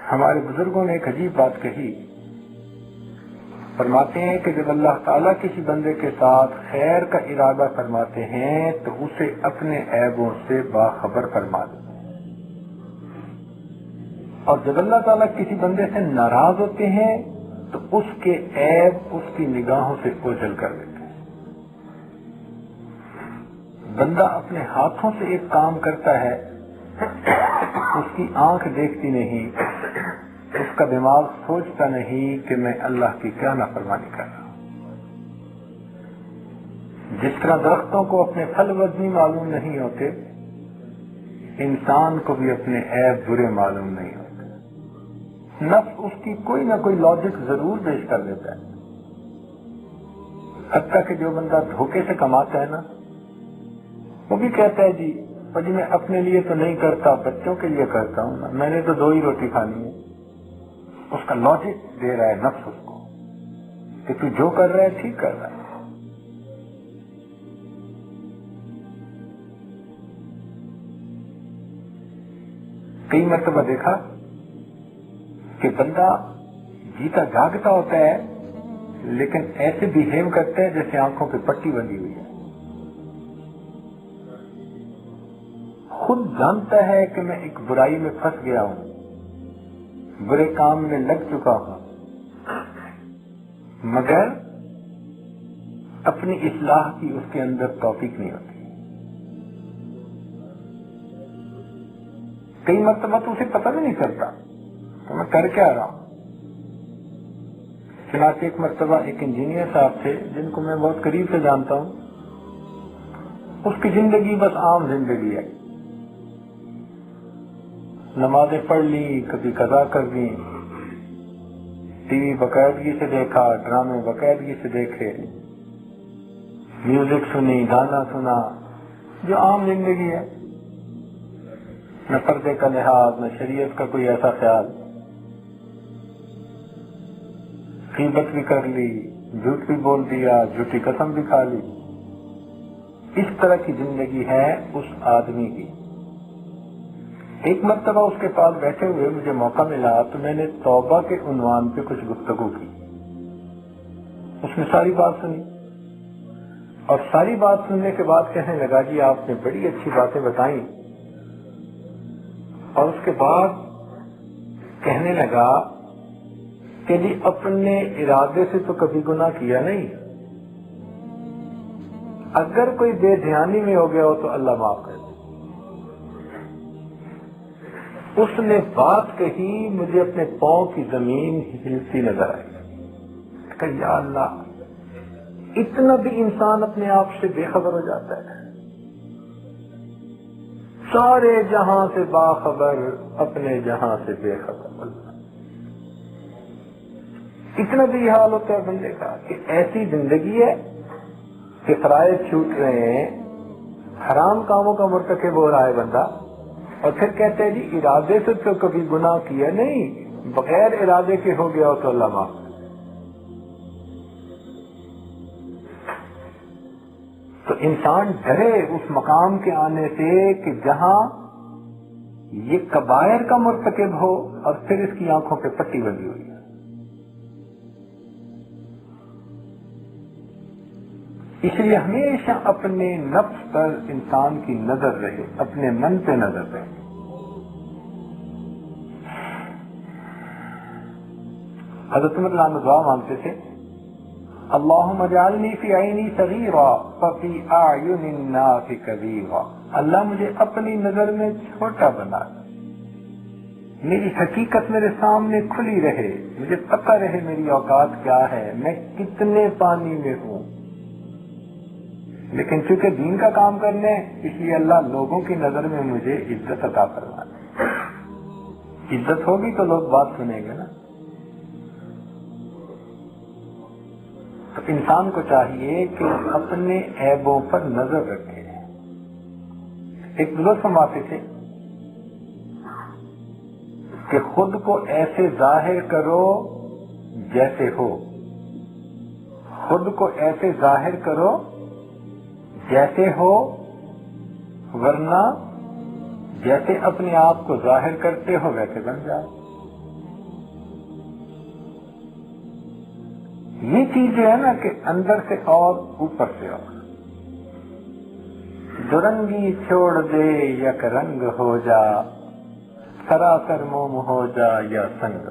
ہمارے بزرگوں نے ایک عجیب بات کہی، فرماتے ہیں کہ جب اللہ تعالیٰ کسی بندے کے ساتھ خیر کا ارادہ فرماتے ہیں تو اسے اپنے عیبوں سے باخبر فرما دیتے ہیں، اور جب اللہ تعالیٰ کسی بندے سے ناراض ہوتے ہیں تو اس کے عیب اس کی نگاہوں سے اوجھل کر دیتے ہیں۔ بندہ اپنے ہاتھوں سے ایک کام کرتا ہے، اس کی آنکھ دیکھتی نہیں، اس کا دماغ سوچتا نہیں کہ میں اللہ کی کیا نافرمانی کر رہا ہوں۔ جس طرح درختوں کو اپنے پھل وزنی معلوم نہیں ہوتے، انسان کو بھی اپنے عیب برے معلوم نہیں ہوتے۔ نفس اس کی کوئی نہ کوئی لاجک ضرور پیش کر دیتا ہے، حتیٰ کہ جو بندہ دھوکے سے کماتا ہے نا، وہ بھی کہتا ہے جی میں اپنے لیے تو نہیں کرتا، بچوں کے لیے کرتا ہوں نا، میں نے تو 2 ہی روٹی کھانی ہے۔ اس کا لاجک دے رہا ہے نفس اس کو کہ تو جو کر رہا ہے ٹھیک کر رہا ہے۔ کئی مرتبہ دیکھا کہ بندہ جیتا جاگتا ہوتا ہے لیکن ایسے بہیو کرتا ہے جیسے آنکھوں پہ پٹی بندھی ہوئی ہے، خود جانتا ہے کہ میں ایک برائی میں پھنس گیا ہوں، برے کام میں لگ چکا ہوں، مگر اپنی اصلاح کی اس کے اندر توفیق نہیں ہوتی۔ کئی مرتبہ تو اسے پتہ بھی نہیں چلتا کہ میں کر کیا رہا ہوں۔ چنانچہ ایک مرتبہ ایک انجینئر صاحب تھے جن کو میں بہت قریب سے جانتا ہوں، اس کی زندگی بس عام زندگی ہے، نمازیں پڑھ لی، کبھی قضا کر دی، ٹی وی باقاعدگی سے دیکھا، ڈرامے باقاعدگی سے دیکھے، میوزک سنی، گانا سنا، جو عام زندگی ہے، نہ پردے کا لحاظ، نہ شریعت کا کوئی ایسا خیال، غیبت بھی کر لی، جھوٹ بھی بول دیا، جھوٹی قسم بھی کھا لی۔ اس طرح کی زندگی ہے اس آدمی کی۔ ایک مرتبہ اس کے پاس بیٹھے ہوئے مجھے موقع ملا تو میں نے توبہ کے عنوان پہ کچھ گفتگو کی۔ اس نے ساری بات سنی اور ساری بات سننے کے بعد کہنے لگا جی آپ نے بڑی اچھی باتیں بتائیں، اور اس کے بعد کہنے لگا کہ جی اپنے ارادے سے تو کبھی گناہ کیا نہیں، اگر کوئی بے دھیانی میں ہو گیا ہو تو اللہ معاف کر دے۔ اس نے بات کہی، مجھے اپنے پاؤں کی زمین ہلتی نظر آئی کہ یا اللہ، اتنا بھی انسان اپنے آپ سے بے خبر ہو جاتا ہے، سارے جہاں سے باخبر، اپنے جہاں سے بے خبر۔ اتنا بھی حال ہوتا ہے بندے کا کہ ایسی زندگی ہے کہ فرائض چھوٹ رہے ہیں، حرام کاموں کا مرتکب ہو رہا ہے بندہ، اور پھر کہتے ہیں جی ارادے سے تو کبھی گناہ کیا نہیں، بغیر ارادے کے ہو گیا ہو تو اللہ معاف۔ تو انسان ڈرے اس مقام کے آنے سے کہ جہاں یہ کبائر کا مرتکب ہو اور پھر اس کی آنکھوں پہ پٹی بندھی ہوئی ہے۔ اس لیے ہمیشہ اپنے نفس پر انسان کی نظر رہے، اپنے من پہ نظر رہے۔ حضرت عمر رضی دعا مانگتے تھے، اللہم اجعلنی فی عینی صغیرا ففی اعین الناس کبیرا، اللہ مجھے اپنی نظر میں چھوٹا بنا دے، میری حقیقت میرے سامنے کھلی رہے، مجھے پتہ رہے میری اوقات کیا ہے، میں کتنے پانی میں ہوں۔ لیکن چونکہ دین کا کام کرنے، اس لیے اللہ لوگوں کی نظر میں مجھے عزت عطا فرما دے۔ عزت ہوگی تو لوگ بات سنیں گے نا۔ تو انسان کو چاہیے کہ اپنے عیبوں پر نظر رکھے۔ ایک بزرگ فرماتے تھے کہ خود کو ایسے ظاہر کرو جیسے ہو، خود کو ایسے ظاہر کرو جیسے ہو، ورنہ جیسے اپنے آپ کو ظاہر کرتے ہو ویسے بن جاؤ۔ یہ چیز جو ہے نا کہ اندر سے اور اوپر سے اور، جو رنگی چھوڑ دے یک رنگ ہو جا، سراسر موم ہو جا یا سنگ